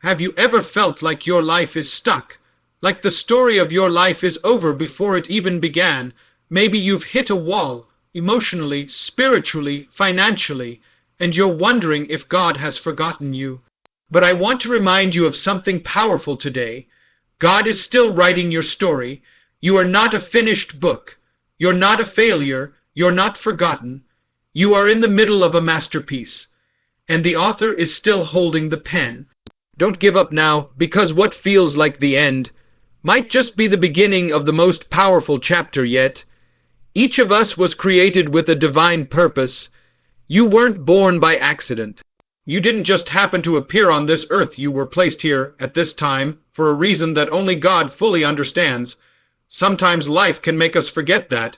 Have you ever felt like your life is stuck? Like the story of your life is over before it even began? Maybe you've hit a wall, emotionally, spiritually, financially, and you're wondering if God has forgotten you. But I want to remind you of something powerful today. God is still writing your story. You are not a finished book. You're not a failure. You're not forgotten. You are in the middle of a masterpiece, and the author is still holding the pen. Don't give up now, because what feels like the end might just be the beginning of the most powerful chapter yet. Each of us was created with a divine purpose. You weren't born by accident. You didn't just happen to appear on this earth. You were placed here at this time for a reason that only God fully understands. Sometimes life can make us forget that.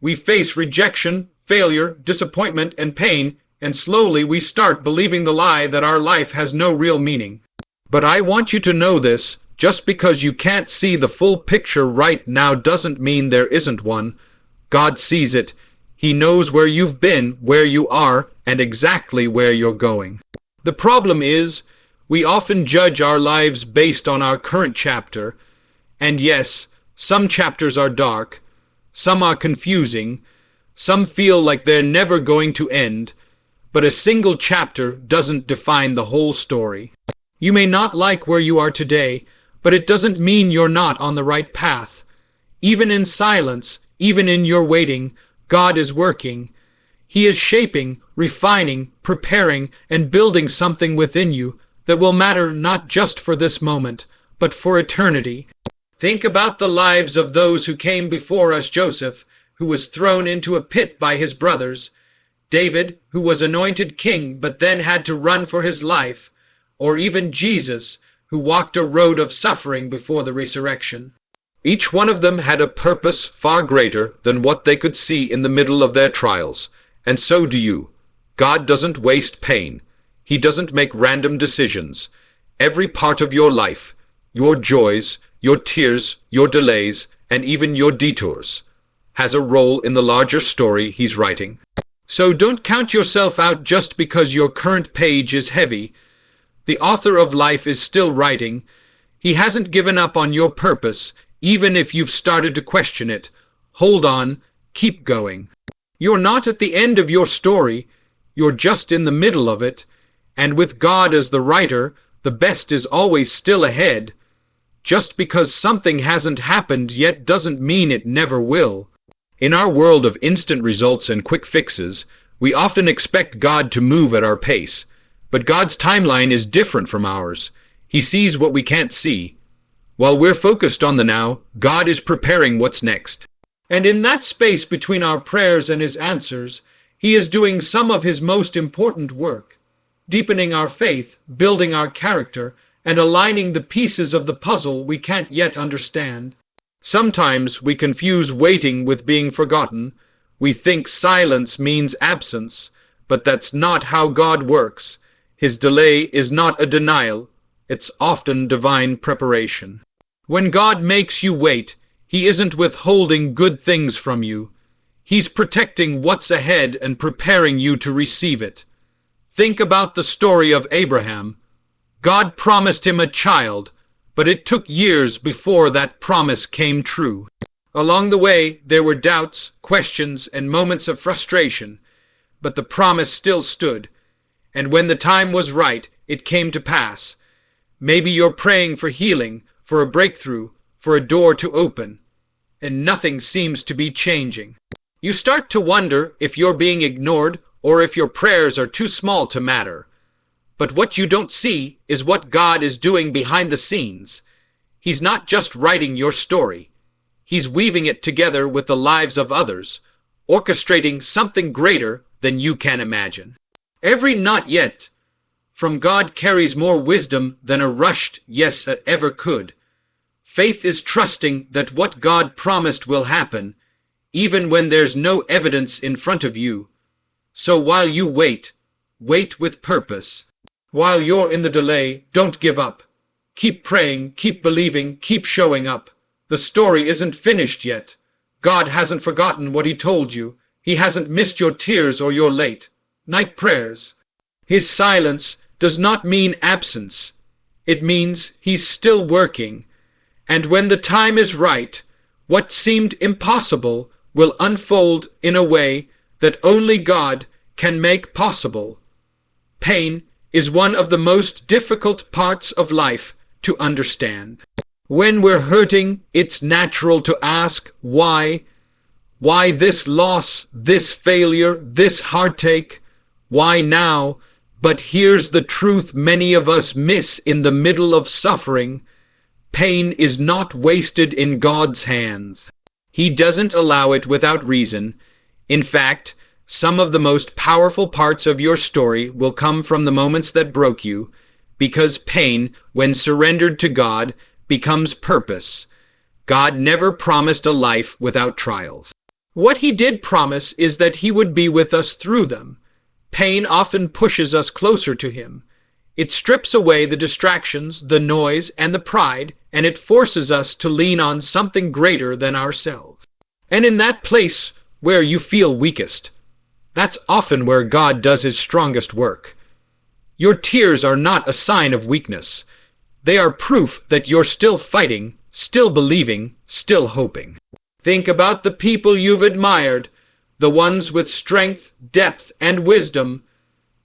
We face rejection, failure, disappointment, and pain, and slowly we start believing the lie that our life has no real meaning. But I want you to know this. Just because you can't see the full picture right now doesn't mean there isn't one. God sees it. He knows where you've been, where you are, and exactly where you're going. The problem is, we often judge our lives based on our current chapter. And yes, some chapters are dark, some are confusing, some feel like they're never going to end, but a single chapter doesn't define the whole story. You may not like where you are today, but it doesn't mean you're not on the right path. Even in silence, even in your waiting, God is working. He is shaping, refining, preparing, and building something within you that will matter not just for this moment, but for eternity. Think about the lives of those who came before us. Joseph, who was thrown into a pit by his brothers. David, who was anointed king but then had to run for his life. Or even Jesus, who walked a road of suffering before the resurrection. Each one of them had a purpose far greater than what they could see in the middle of their trials. And so do you. God doesn't waste pain. He doesn't make random decisions. Every part of your life, your joys, your tears, your delays, and even your detours, has a role in the larger story He's writing. So don't count yourself out just because your current page is heavy. The author of life is still writing. He hasn't given up on your purpose, even if you've started to question it. Hold on, keep going. You're not at the end of your story, you're just in the middle of it, and with God as the writer, the best is always still ahead. Just because something hasn't happened yet doesn't mean it never will. In our world of instant results and quick fixes, we often expect God to move at our pace, but God's timeline is different from ours. He sees what we can't see. While we're focused on the now, God is preparing what's next. And in that space between our prayers and His answers, He is doing some of His most important work, deepening our faith, building our character, and aligning the pieces of the puzzle we can't yet understand. Sometimes we confuse waiting with being forgotten. We think silence means absence, but that's not how God works. His delay is not a denial. It's often divine preparation. When God makes you wait, He isn't withholding good things from you. He's protecting what's ahead and preparing you to receive it. Think about the story of Abraham. God promised him a child, but it took years before that promise came true. Along the way, there were doubts, questions, and moments of frustration, but the promise still stood. And when the time was right, it came to pass. Maybe you're praying for healing, for a breakthrough, for a door to open, and nothing seems to be changing. You start to wonder if you're being ignored or if your prayers are too small to matter. But what you don't see is what God is doing behind the scenes. He's not just writing your story. He's weaving it together with the lives of others, orchestrating something greater than you can imagine. Every not yet from God carries more wisdom than a rushed yes ever could. Faith is trusting that what God promised will happen, even when there's no evidence in front of you. So while you wait, wait with purpose. While you're in the delay, don't give up. Keep praying, keep believing, keep showing up. The story isn't finished yet. God hasn't forgotten what He told you. He hasn't missed your tears or your late night prayers. His silence does not mean absence. It means He's still working. And when the time is right, what seemed impossible will unfold in a way that only God can make possible. Pain is one of the most difficult parts of life to understand. When we're hurting, it's natural to ask why. Why this loss, this failure, this heartache? Why now? But here's the truth many of us miss in the middle of suffering. Pain is not wasted in God's hands. He doesn't allow it without reason. In fact, some of the most powerful parts of your story will come from the moments that broke you, because pain, when surrendered to God, becomes purpose. God never promised a life without trials. What He did promise is that He would be with us through them. Pain often pushes us closer to Him. It strips away the distractions, the noise, and the pride, and it forces us to lean on something greater than ourselves. And in that place where you feel weakest, that's often where God does His strongest work. Your tears are not a sign of weakness. They are proof that you're still fighting, still believing, still hoping. Think about the people you've admired, the ones with strength, depth, and wisdom.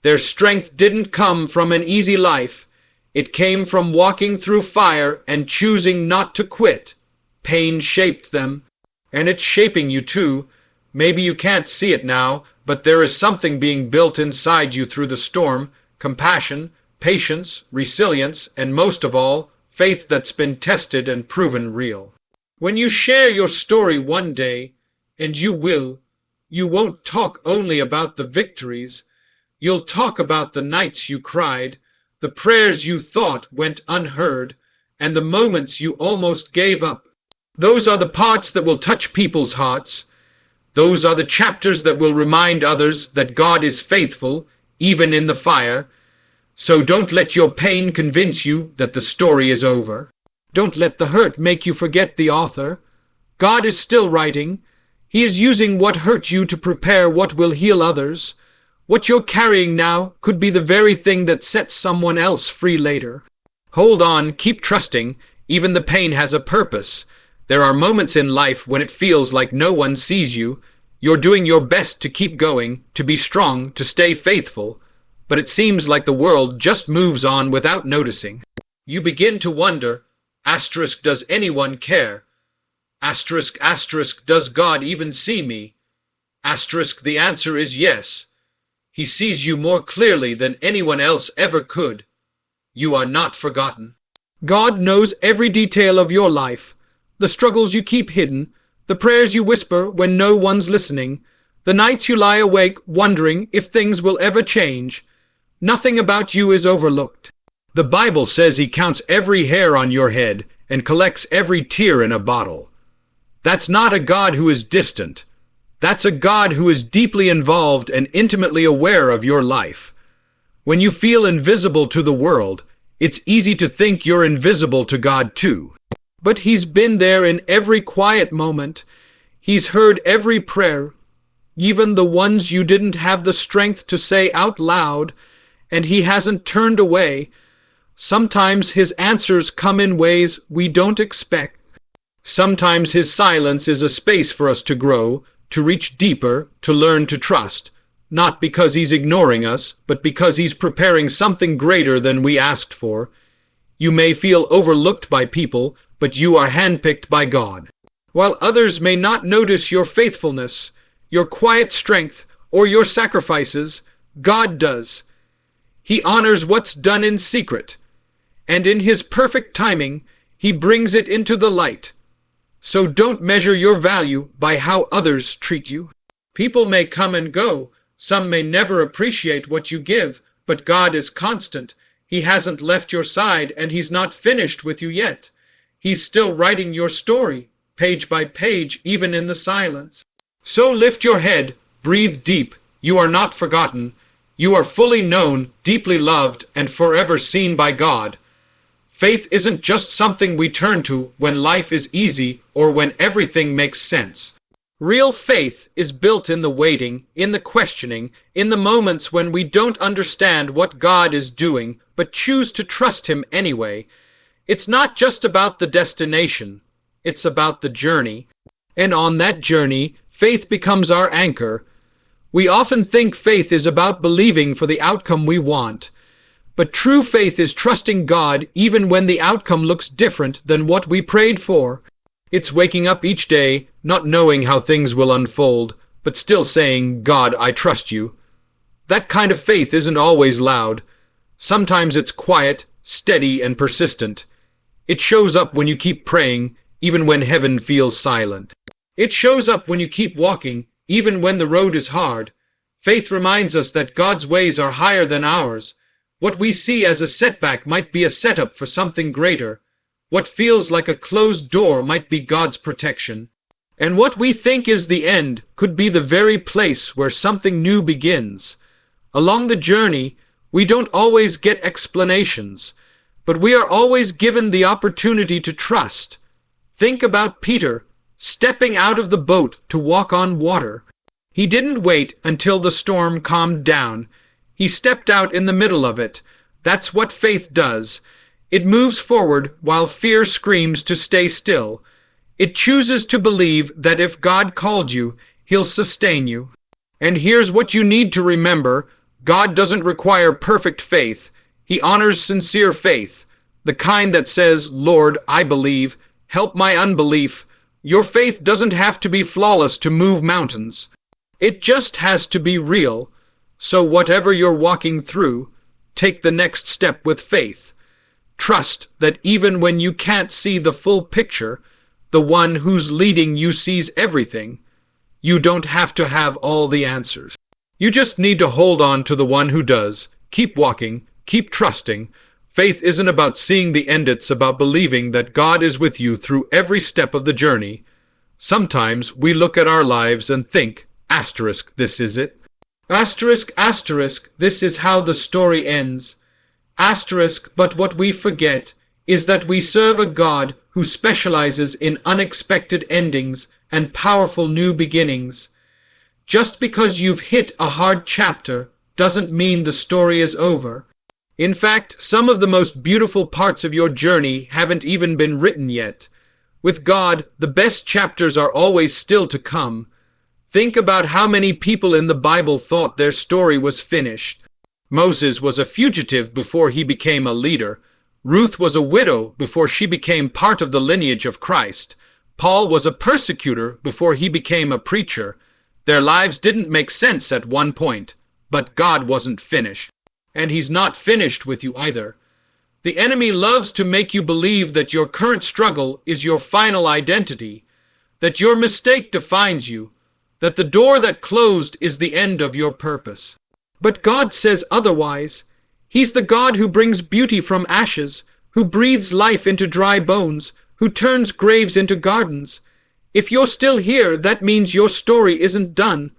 Their strength didn't come from an easy life. It came from walking through fire and choosing not to quit. Pain shaped them, and it's shaping you too. Maybe you can't see it now, but there is something being built inside you through the storm: compassion, patience, resilience, and most of all, faith that's been tested and proven real. When you share your story one day, and you will, you won't talk only about the victories. You'll talk about the nights you cried, the prayers you thought went unheard, and the moments you almost gave up. Those are the parts that will touch people's hearts. Those are the chapters that will remind others that God is faithful, even in the fire. So don't let your pain convince you that the story is over. Don't let the hurt make you forget the author. God is still writing. He is using what hurt you to prepare what will heal others. What you're carrying now could be the very thing that sets someone else free later. Hold on, keep trusting. Even the pain has a purpose. There are moments in life when it feels like no one sees you. You're doing your best to keep going, to be strong, to stay faithful. But it seems like the world just moves on without noticing. You begin to wonder, does anyone care? Does God even see me? The answer is yes. He sees you more clearly than anyone else ever could. You are not forgotten. God knows every detail of your life, the struggles you keep hidden, the prayers you whisper when no one's listening, the nights you lie awake wondering if things will ever change. Nothing about you is overlooked. The Bible says He counts every hair on your head and collects every tear in a bottle. That's not a God who is distant. That's a God who is deeply involved and intimately aware of your life. When you feel invisible to the world, it's easy to think you're invisible to God too. But He's been there in every quiet moment. He's heard every prayer, even the ones you didn't have the strength to say out loud, and He hasn't turned away. Sometimes His answers come in ways we don't expect. Sometimes His silence is a space for us to grow, to reach deeper, to learn to trust. Not because He's ignoring us, but because He's preparing something greater than we asked for. You may feel overlooked by people, but you are handpicked by God. While others may not notice your faithfulness, your quiet strength, or your sacrifices, God does. He honors what's done in secret, and in His perfect timing, He brings it into the light. So don't measure your value by how others treat you. People may come and go. Some may never appreciate what you give, but God is constant. He hasn't left your side, and He's not finished with you yet. He's still writing your story, page by page, even in the silence. So lift your head, breathe deep. You are not forgotten. You are fully known, deeply loved, and forever seen by God. Faith isn't just something we turn to when life is easy or when everything makes sense. Real faith is built in the waiting, in the questioning, in the moments when we don't understand what God is doing, but choose to trust Him anyway. It's not just about the destination, it's about the journey. And on that journey, faith becomes our anchor. We often think faith is about believing for the outcome we want. But true faith is trusting God even when the outcome looks different than what we prayed for. It's waking up each day, not knowing how things will unfold, but still saying, God, I trust you. That kind of faith isn't always loud. Sometimes it's quiet, steady, and persistent. It shows up when you keep praying, even when heaven feels silent. It shows up when you keep walking, even when the road is hard. Faith reminds us that God's ways are higher than ours. What we see as a setback might be a setup for something greater. What feels like a closed door might be God's protection. And what we think is the end could be the very place where something new begins. Along the journey, we don't always get explanations, but we are always given the opportunity to trust. Think about Peter, stepping out of the boat to walk on water. He didn't wait until the storm calmed down. He stepped out in the middle of it. That's what faith does. It moves forward while fear screams to stay still. It chooses to believe that if God called you, He'll sustain you. And here's what you need to remember. God doesn't require perfect faith. He honors sincere faith, the kind that says, Lord, I believe. Help my unbelief. Your faith doesn't have to be flawless to move mountains. It just has to be real. So whatever you're walking through, take the next step with faith. Trust that even when you can't see the full picture, the one who's leading you sees everything. You don't have to have all the answers. You just need to hold on to the one who does. Keep walking, keep trusting. Faith isn't about seeing the end, it's about believing that God is with you through every step of the journey. Sometimes we look at our lives and think, asterisk, this is it. Asterisk, asterisk, this is how the story ends. Asterisk, but what we forget is that we serve a God who specializes in unexpected endings and powerful new beginnings. Just because you've hit a hard chapter doesn't mean the story is over. In fact, some of the most beautiful parts of your journey haven't even been written yet. With God, the best chapters are always still to come. Think about how many people in the Bible thought their story was finished. Moses was a fugitive before he became a leader. Ruth was a widow before she became part of the lineage of Christ. Paul was a persecutor before he became a preacher. Their lives didn't make sense at one point, but God wasn't finished. And He's not finished with you either. The enemy loves to make you believe that your current struggle is your final identity, that your mistake defines you, that the door that closed is the end of your purpose. But God says otherwise. He's the God who brings beauty from ashes, who breathes life into dry bones, who turns graves into gardens. If you're still here, that means your story isn't done.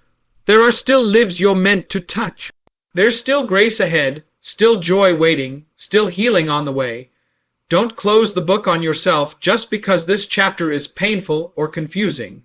There are still lives you're meant to touch. There's still grace ahead, still joy waiting, still healing on the way. Don't close the book on yourself just because this chapter is painful or confusing.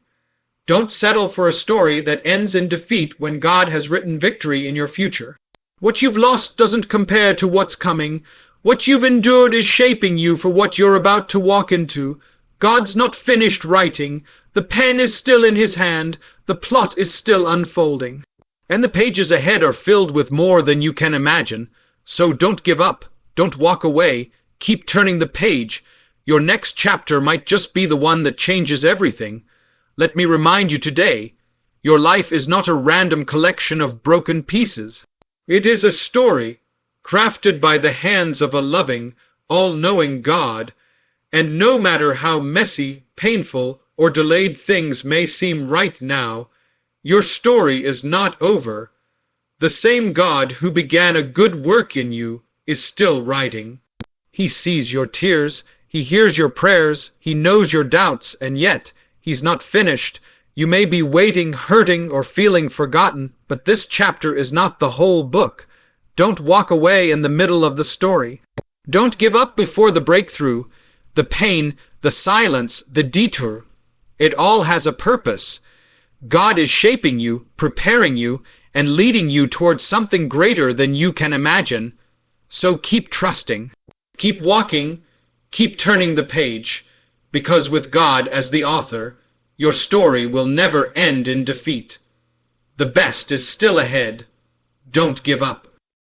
Don't settle for a story that ends in defeat when God has written victory in your future. What you've lost doesn't compare to what's coming. What you've endured is shaping you for what you're about to walk into. God's not finished writing. The pen is still in His hand. The plot is still unfolding. And the pages ahead are filled with more than you can imagine. So don't give up. Don't walk away. Keep turning the page. Your next chapter might just be the one that changes everything. Let me remind you today, your life is not a random collection of broken pieces. It is a story crafted by the hands of a loving, all-knowing God, and no matter how messy, painful, or delayed things may seem right now, your story is not over. The same God who began a good work in you is still writing. He sees your tears, He hears your prayers, He knows your doubts, and yet He's not finished. You may be waiting, hurting, or feeling forgotten, but this chapter is not the whole book. Don't walk away in the middle of the story. Don't give up before the breakthrough, the pain, the silence, the detour. It all has a purpose. God is shaping you, preparing you, and leading you towards something greater than you can imagine. So keep trusting, keep walking, keep turning the page, because with God as the author, your story will never end in defeat. The best is still ahead. Don't give up.